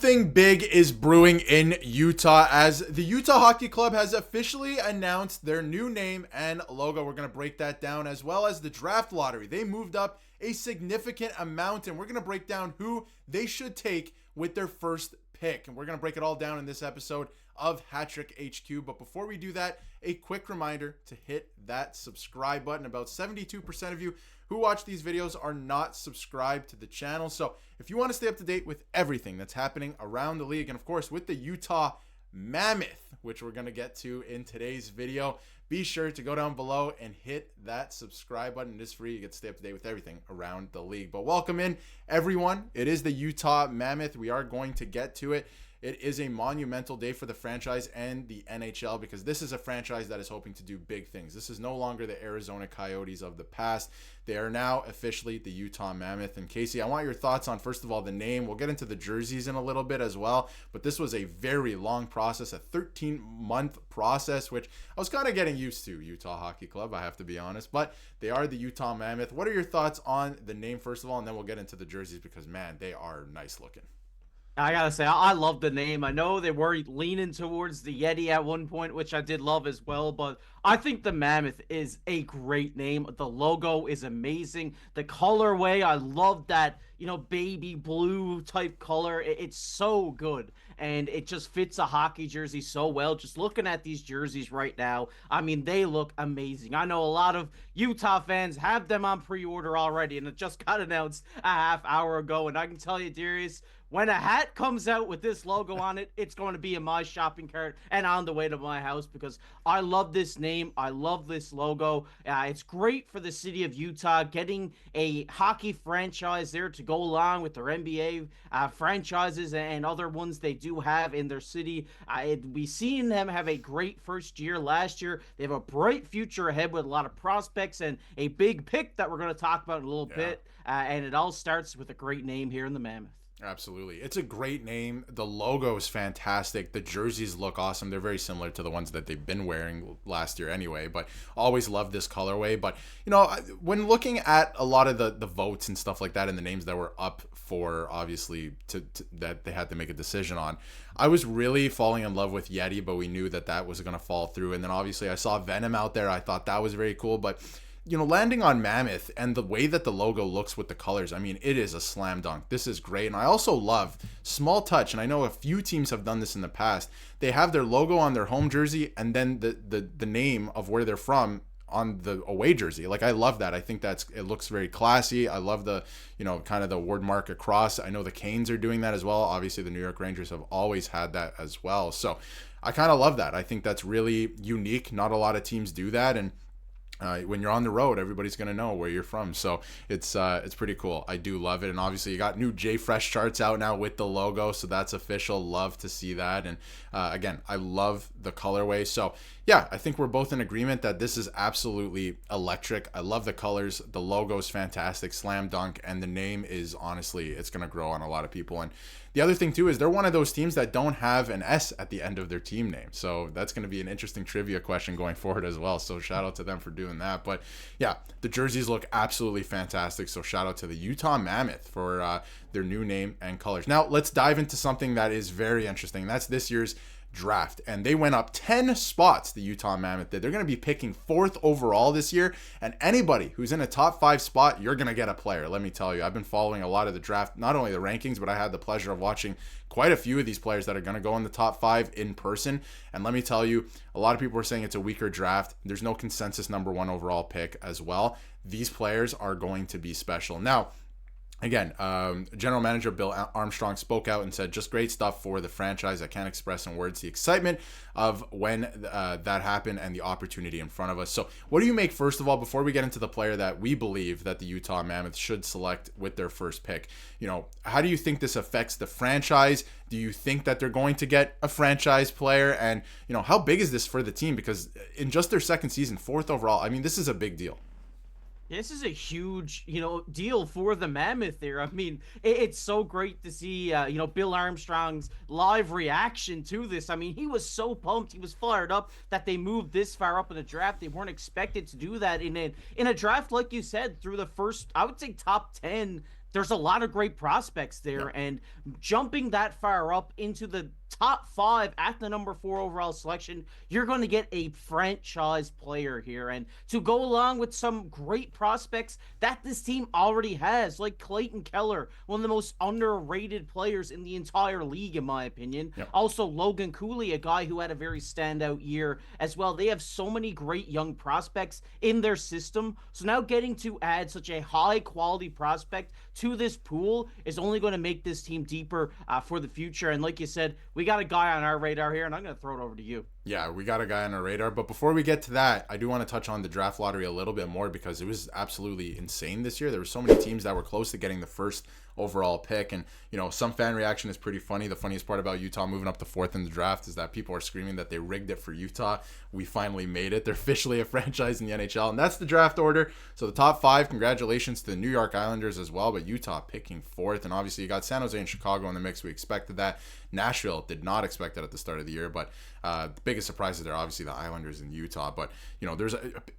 Something big is brewing in Utah as the Utah Hockey Club has officially announced their new name and logo. We're going to break that down, as well as the draft lottery. They moved up a significant amount, and we're going to break down who they should take with their first pick. And we're going to break it all down in this episode of Hattrick HQ. But before we do that, a quick reminder to hit that subscribe button. About 72% of you who watch these videos are not subscribed to the channel. So if you want to stay up to date with everything that's happening around the league, and of course with the Utah Mammoth, which we're going to get to in today's video, be sure to go down below and hit that subscribe button. It is free. You get to stay up to date with everything around the league. But welcome in, everyone. It is the Utah Mammoth. We are going to get to it. It is a monumental day for the franchise and the NHL, because this is a franchise that is hoping to do big things. This is no longer the Arizona Coyotes of the past. They are now officially the Utah Mammoth. And KC, I want your thoughts on, first of all, the name. We'll get into the jerseys in a little bit as well, but this was a very long process, a 13-month process, which I was kind of getting used to, Utah Hockey Club, I have to be honest, but they are the Utah Mammoth. What are your thoughts on the name, first of all, and then we'll get into the jerseys, because, man, they are nice looking. I gotta say, I love the name. I know they were leaning towards the Yeti at one point, which I did love as well, but I think the Mammoth is a great name. The logo is amazing. The colorway, I love that, baby blue type color. It's so good, and it just fits a hockey jersey so well. Just looking at these jerseys right now, I mean, they look amazing. I know a lot of Utah fans have them on pre-order already, and it just got announced a half hour ago, and I can tell you, Darius, when a hat comes out with this logo on it, it's going to be in my shopping cart and on the way to my house, because I love this name. I love this logo. It's great for the city of Utah, getting a hockey franchise there to go along with their NBA franchises and other ones they do have in their city. We've seen them have a great first year last year. They have a bright future ahead with a lot of prospects and a big pick that we're going to talk about in a little bit. And it all starts with a great name here in the Mammoth. Absolutely. It's a great name. The logo is fantastic. The jerseys look awesome. They're very similar to the ones that they've been wearing last year anyway, but always loved this colorway. But, when looking at a lot of the votes and stuff like that and the names that were up for, obviously, that they had to make a decision on, I was really falling in love with Yeti, but we knew that was going to fall through. And then obviously I saw Venom out there. I thought that was very cool, but landing on Mammoth and the way that the logo looks with the colors, I mean, it is a slam dunk. This is great. And I also love, small touch, and I know a few teams have done this in the past, they have their logo on their home jersey and then the name of where they're from on the away jersey. Like, I love that. I think it looks very classy. I love the, kind of the word mark across. I know the Canes are doing that as well. Obviously, the New York Rangers have always had that as well. So I kind of love that. I think that's really unique. Not a lot of teams do that. And when you're on the road, everybody's going to know where you're from. So it's pretty cool. I do love it. And obviously you got new J Fresh charts out now with the logo. So that's official. Love to see that. And again, I love the colorway. So yeah, I think we're both in agreement that this is absolutely electric. I love the colors. The logo is fantastic. Slam dunk. And the name is, honestly, it's going to grow on a lot of people. And the other thing too is they're one of those teams that don't have an S at the end of their team name. So that's going to be an interesting trivia question going forward as well. So shout out to them for doing that. But yeah, the jerseys look absolutely fantastic. So shout out to the Utah Mammoth for their new name and colors. Now let's dive into something that is very interesting. That's this year's draft, and they went up 10 spots. The Utah Mammoth did. They're going to be picking 4th overall this year, and anybody who's in a top 5 spot, you're going to get a player. Let me tell you, I've been following a lot of the draft, not only the rankings, but I had the pleasure of watching quite a few of these players that are going to go in the top 5 in person. And let me tell you, a lot of people are saying it's a weaker draft. There's no consensus number 1 overall pick as well. These players are going to be special. Now, again, General Manager Bill Armstrong spoke out and said, just great stuff for the franchise. I can't express in words the excitement of when that happened and the opportunity in front of us. So what do you make, first of all, before we get into the player that we believe that the Utah Mammoth should select with their first pick? How do you think this affects the franchise? Do you think that they're going to get a franchise player? And, how big is this for the team? Because in just their second season, 4th overall, I mean, this is a big deal. This is a huge, deal for the Mammoth there. I mean, it's so great to see, Bill Armstrong's live reaction to this. I mean, he was so pumped. He was fired up that they moved this far up in the draft. They weren't expected to do that in a draft, like you said, through the first, I would say, top 10 there's a lot of great prospects there, and jumping that far up into the top 5 at the number 4 overall selection, you're going to get a franchise player here. And to go along with some great prospects that this team already has, like Clayton Keller, one of the most underrated players in the entire league, in my opinion. Also, Logan Cooley, a guy who had a very standout year as well. They have so many great young prospects in their system. So now getting to add such a high quality prospect to this pool is only going to make this team deeper for the future. And like you said, we got a guy on our radar here, and I'm going to throw it over to you. Yeah, we got a guy on our radar. But before we get to that, I do want to touch on the draft lottery a little bit more because it was absolutely insane this year. There were so many teams that were close to getting the first overall pick. And, you know, some fan reaction is pretty funny. The funniest part about Utah moving up to 4th in the draft is that people are screaming that they rigged it for Utah. We finally made it. They're officially a franchise in the NHL. And that's the draft order. So the top 5, congratulations to the New York Islanders as well. But Utah picking 4th. And obviously you got San Jose and Chicago in the mix. We expected that. Nashville did not expect that at the start of the year. But the biggest surprises there, obviously, the Islanders in Utah. But, you know,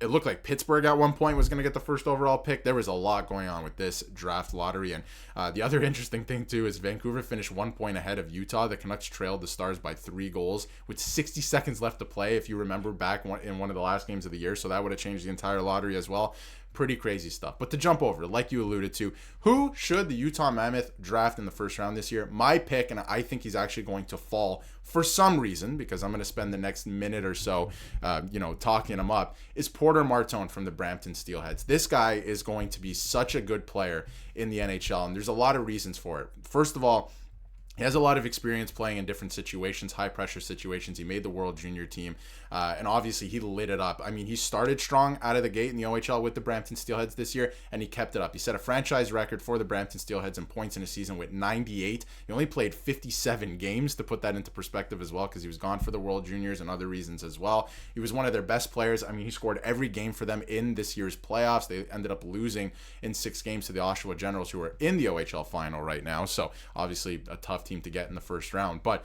it looked like Pittsburgh at one point was going to get the first overall pick. There was a lot going on with this draft lottery. And the other interesting thing, too, is Vancouver finished 1 point ahead of Utah. The Canucks trailed the Stars by 3 goals with 60 seconds left to play, if you remember back in one of the last games of the year. So that would have changed the entire lottery as well. Pretty crazy stuff. But to jump over, like you alluded to, who should the Utah Mammoth draft in the first round this year? My pick, and I think he's actually going to fall for some reason, because I'm going to spend the next minute or so, talking him up, is Porter Martone from the Brampton Steelheads. This guy is going to be such a good player in the NHL, and there's a lot of reasons for it. First of all, he has a lot of experience playing in different situations, high-pressure situations. He made the World Junior team, and obviously he lit it up. I mean, he started strong out of the gate in the OHL with the Brampton Steelheads this year, and he kept it up. He set a franchise record for the Brampton Steelheads in points in a season with 98. He only played 57 games, to put that into perspective as well, because he was gone for the World Juniors and other reasons as well. He was one of their best players. I mean, he scored every game for them in this year's playoffs. They ended up losing in 6 games to the Oshawa Generals, who are in the OHL final right now. So obviously a tough team to get in the first round, but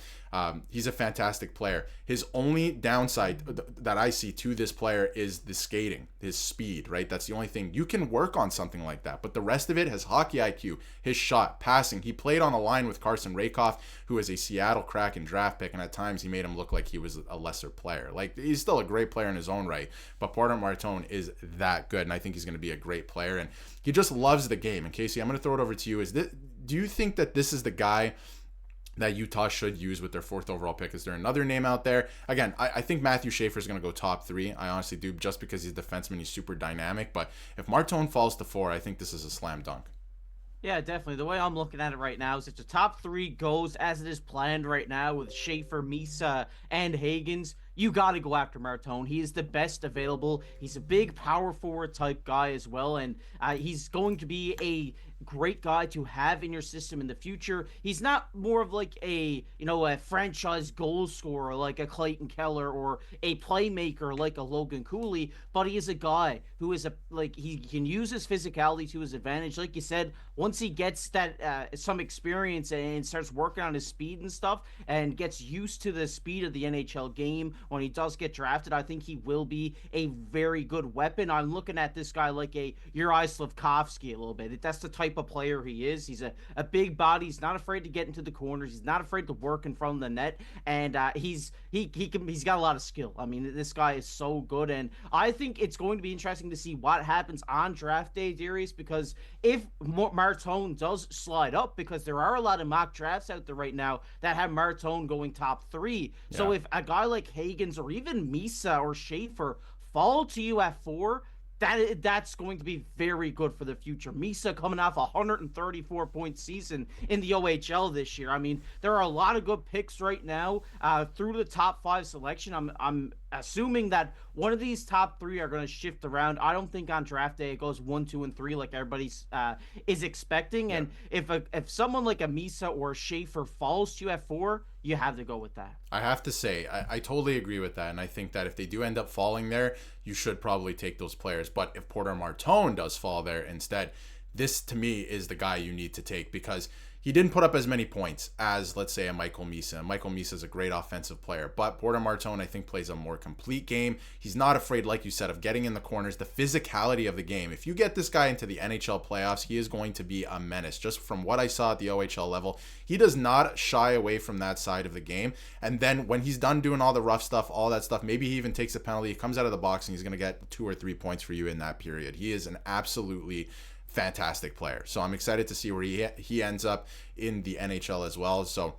he's a fantastic player. His only downside that I see to this player is the skating, his speed, right? That's the only thing. You can work on something like that, but the rest of it, his hockey IQ, his shot, passing. He played on a line with Carson Rakoff, who is a Seattle Kraken draft pick, and at times he made him look like he was a lesser player. Like, he's still a great player in his own right, but Porter Martone is that good, and I think he's going to be a great player, and he just loves the game. And Casey, I'm going to throw it over to you. Do you think that this is the guy that Utah should use with their 4th overall pick? Is there another name out there? Again, I think Matthew Schaefer is going to go top 3. I honestly do, just because he's a defenseman. He's super dynamic. But if Martone falls to 4, I think this is a slam dunk. Yeah, definitely. The way I'm looking at it right now is if the top 3 goes as it is planned right now with Schaefer, Misa, and Hagens, you got to go after Martone. He is the best available. He's a big power forward type guy as well, and he's going to be a great guy to have in your system in the future. He's not more of like a franchise goal scorer like a Clayton Keller or a playmaker like a Logan Cooley, but he is a guy who is he can use his physicality to his advantage. Like you said, once he gets that some experience and starts working on his speed and stuff and gets used to the speed of the NHL game when he does get drafted, I think he will be a very good weapon. I'm looking at this guy like a Uri Slafkovsky a little bit. That's the type of player he is. He's a big body. He's not afraid to get into the corners. He's not afraid to work in front of the net, and he's got a lot of skill. I mean, this guy is so good, and I think it's going to be interesting to see what happens on draft day, Darius, because if Martone does slide up, because there are a lot of mock drafts out there right now that have Martone going top 3. Yeah. So if a guy like Hagens or even Misa or Schaefer fall to you at 4, that's going to be very good for the future. Misa coming off a 134-point season in the OHL this year. I mean, there are a lot of good picks right now through the top 5 selection. I'm assuming that one of these top 3 are going to shift around. I don't think on draft day it goes 1, 2, and 3 like everybody is expecting. Yeah. And if someone like a Misa or a Schaefer falls to you at 4, you have to go with that. I have to say, I totally agree with that. And I think that if they do end up falling there, you should probably take those players. But if Porter Martone does fall there instead, this to me is the guy you need to take, because he didn't put up as many points as, let's say, a Michael Misa. Michael Misa is a great offensive player, but Porter Martone, I think, plays a more complete game. He's not afraid, like you said, of getting in the corners, the physicality of the game. If you get this guy into the NHL playoffs, he is going to be a menace. Just from what I saw at the OHL level, he does not shy away from that side of the game. And then when he's done doing all the rough stuff, all that stuff, maybe he even takes a penalty, he comes out of the box, and he's going to get 2 or 3 points for you in that period. He is an absolutely fantastic player. So I'm excited to see where he ends up in the NHL as well. So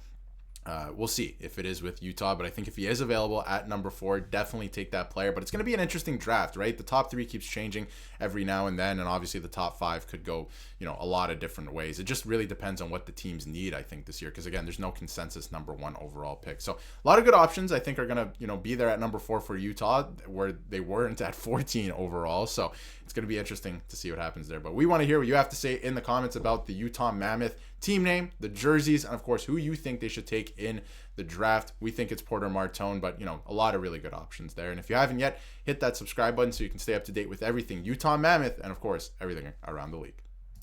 we'll see if it is with Utah, but I think if he is available at number 4, definitely take that player. But it's going to be an interesting draft, right? The top 3 keeps changing every now and then, and obviously the top 5 could go, a lot of different ways. It just really depends on what the teams need, I think, this year, because again, there's no consensus number 1 overall pick. So a lot of good options, I think, are going to, be there at number 4 for Utah, where they weren't at 14 overall. So it's going to be interesting to see what happens there. But we want to hear what you have to say in the comments about the Utah Mammoth team name, the jerseys, and of course, who you think they should take in the draft. We think it's Porter Martone, but a lot of really good options there. And if you haven't yet, hit that subscribe button so you can stay up to date with everything Utah Mammoth and of course, everything around the league.